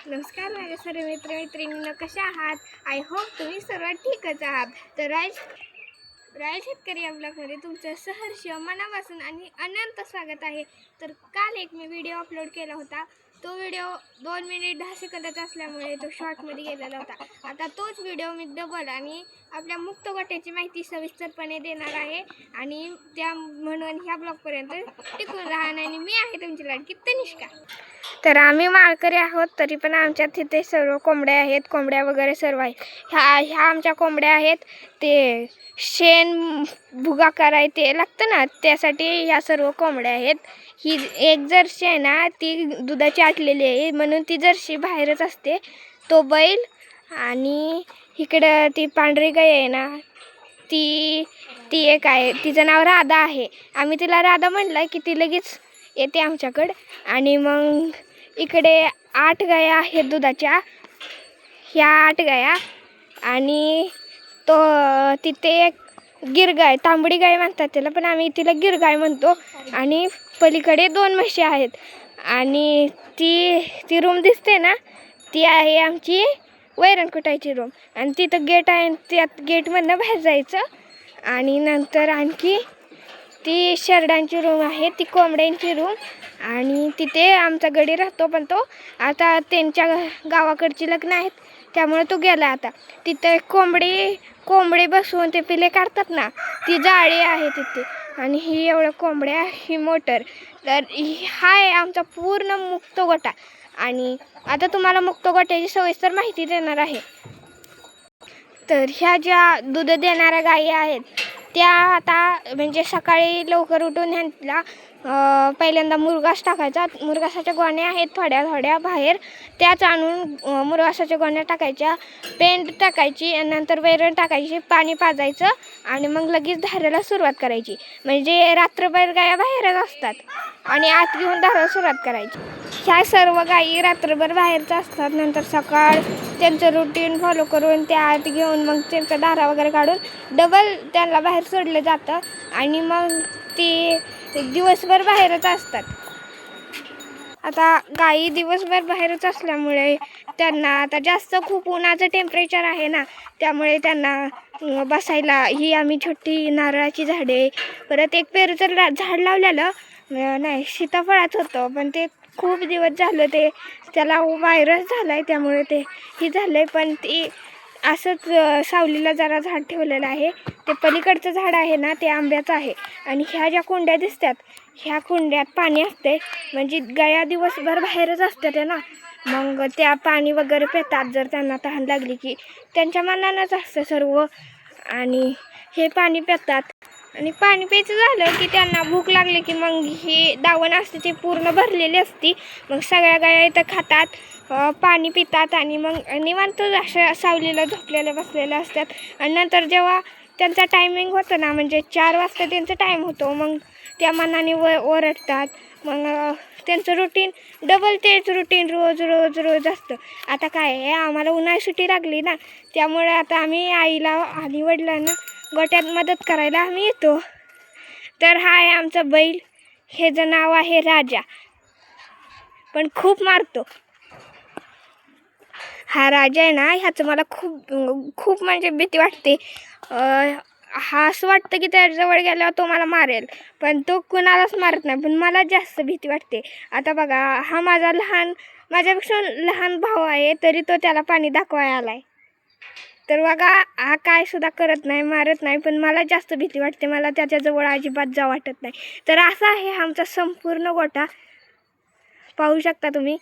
नमस्कार माझ्या सर्व मित्रमैत्रिणींनो, कशा आहात? आय होप तुम्ही सर्व ठीकच आहात. तर राय शेतकरी या ब्लॉगमध्ये तुमचं सहर्ष मनापासून आणि अनंत स्वागत आहे. तर काल एक मी व्हिडिओ अपलोड केला होता. तो व्हिडिओ 2 मिनिट 10 सेकंदाचा असल्यामुळे तो शॉर्टमध्ये गेलेला होता. आता तोच व्हिडिओ मी डबल आणि आपल्या मुक्त गोट्याची माहिती सविस्तरपणे देणार आहे आणि त्या म्हणून ह्या ब्लॉगपर्यंत टिकून राहा. आणि मी आहे तुमची लाडकी तनिष्का. तर आम्ही माळकरी आहोत, तरी पण आमच्या तिथे सर्व कोंबड्या आहेत, कोंबड्या वगैरे सर्व आहेत. ह्या आमच्या कोंबड्या आहेत. ते शेण भुगा कराय ते लागतं ना, त्यासाठी ह्या सर्व कोंबड्या आहेत. ही एक जर्सी आहे ना, ती दुधाची आटलेली आहे म्हणून ती जर्सी बाहेरच असते. तो बैल आणि इकडं ती पांढरी गाय आहे ना, ती एक आहे, तिचं नाव राधा आहे. आम्ही तिला राधा म्हटलं की ती लगेच येते आमच्याकडं. आणि मग इकडे 8 गाया आहेत दुधाच्या, ह्या 8 गाया. आणि तिथे एक गिरगाय, तांबडी गाय म्हणतात त्याला, पण आम्ही तिला गिरगाय म्हणतो. आणि पलीकडे 2 म्हशी आहेत. आणि ती रूम दिसते ना, ती आहे आमची वैरण कुटायची रूम. आणि तिथं गेट आहे, त्यात गेटमधनं बाहेर जायचं. आणि नंतर आणखी ती शेरडांची रूम आहे, ती कोंबड्यांची रूम. आणि तिथे आमचा गडी राहतो, पण तो आता त्यांच्या गावाकडची लग्न आहेत त्यामुळे तो गेला. आता तिथे कोंबडी बसवून ते पिले काढतात ना, ती जाळी आहे तिथे. आणि ही एवढं कोंबड्या, ही मोटर. तर हा आहे आमचा पूर्ण मुक्त गोठा. आणि आता तुम्हाला मुक्त गोट्याची सविस्तर माहिती देणार आहे. तर ह्या ज्या दूध देणाऱ्या गायी आहेत त्या आता म्हणजे सकाळी लवकर उठून ह्यांना पहिल्यांदा मुरघास टाकायचा. मुरघासाच्या गोण्या आहेत थोड्या बाहेर, त्याच आणून मुरघासाच्या गोण्या टाकायच्या, पेंड टाकायची आणि नंतर वैरण टाकायची, पाणी पाजायचं आणि मग लगेच धारायला सुरुवात करायची. म्हणजे रात्रभर गाया बाहेरच असतात आणि आत घेऊन धारायला सुरुवात करायची. ह्या सर्व गायी रात्रभर बाहेरच असतात. नंतर सकाळ त्यांचं रुटीन फॉलो करून त्या आत घेऊन मग त्यांच्या धारा वगैरे काढून डबल त्यांना बाहेर सोडलं जातं. आणि मग ती दिवसभर बाहेरच असतात. आता गायी दिवसभर बाहेरच असल्यामुळे त्यांना आता जास्त खूप उन्हाचं टेम्परेचर आहे ना, त्यामुळे त्यांना बसायला ही आम्ही छोटी नारळाची झाडे, परत एक पेरूचं झाड लावलेलं नाही, सीताफळाचं होतं, पण ते खूप दिवस झालं ते त्याला व्हायरस झाला आहे त्यामुळे ते ही झालं आहे. पण ती असंच सावलीला जरा झाड ठेवलेलं आहे. ते पलीकडचं झाड आहे ना, ते आंब्याचं आहे. आणि ह्या ज्या कुंड्या दिसतात, ह्या कुंड्यात पाणी असते. म्हणजे गाया दिवसभर बाहेरच असतात ना, मग त्या पाणी वगैरे पितात जर त्यांना तहान लागली की. त्यांच्या मनानंच असतं सर्व. आणि हे पाणी पितात. आणि पाणी प्यायचं झालं की त्यांना भूक लागली की मग ही दावण असते ती पूर्ण भरलेली असती. मग सगळ्या गाया इथं खातात, पाणी पितात आणि मग निवांत अशा सावलीला झोपलेल्या बसलेल्या असतात. आणि नंतर जेव्हा त्यांचा टायमिंग होतं ना, म्हणजे 4 वाजता त्यांचा टाईम होतो, मग त्या मनाने ओरडतात. मग त्यांचं रुटीन डबल तेच रुटीन रोज असतं. आता काय आहे, आम्हाला उन्हाळी सुट्टी लागली ना, त्यामुळे आता आम्ही आईला आणि वडिलांना गोट्यात मदत करायला आम्ही येतो. तर हा आहे आमचा बैल, ह्याचं नाव आहे राजा, पण खूप मारतो. हा राजा आहे ना, ह्याचं मला खूप म्हणजे भीती वाटते. हा असं वाटतं की त्याच्याजवळ गेल्यावर तो मला मारेल, पण तो कुणालाच मारत नाही, पण मला जास्त भीती वाटते. आता बघा, हा माझ्यापेक्षा लहान भाऊ आहे, तरी तो त्याला पाणी दाखवायला आलाय. तर बघा, हा काय सुद्धा करत नाही, मारत नाही, पण मला जास्त भीती वाटते. मला त्याच्याजवळ अजिबात जावं वाटत नाही. तर असा आहे आमचा संपूर्ण गोठा, पाहू शकता तुम्ही.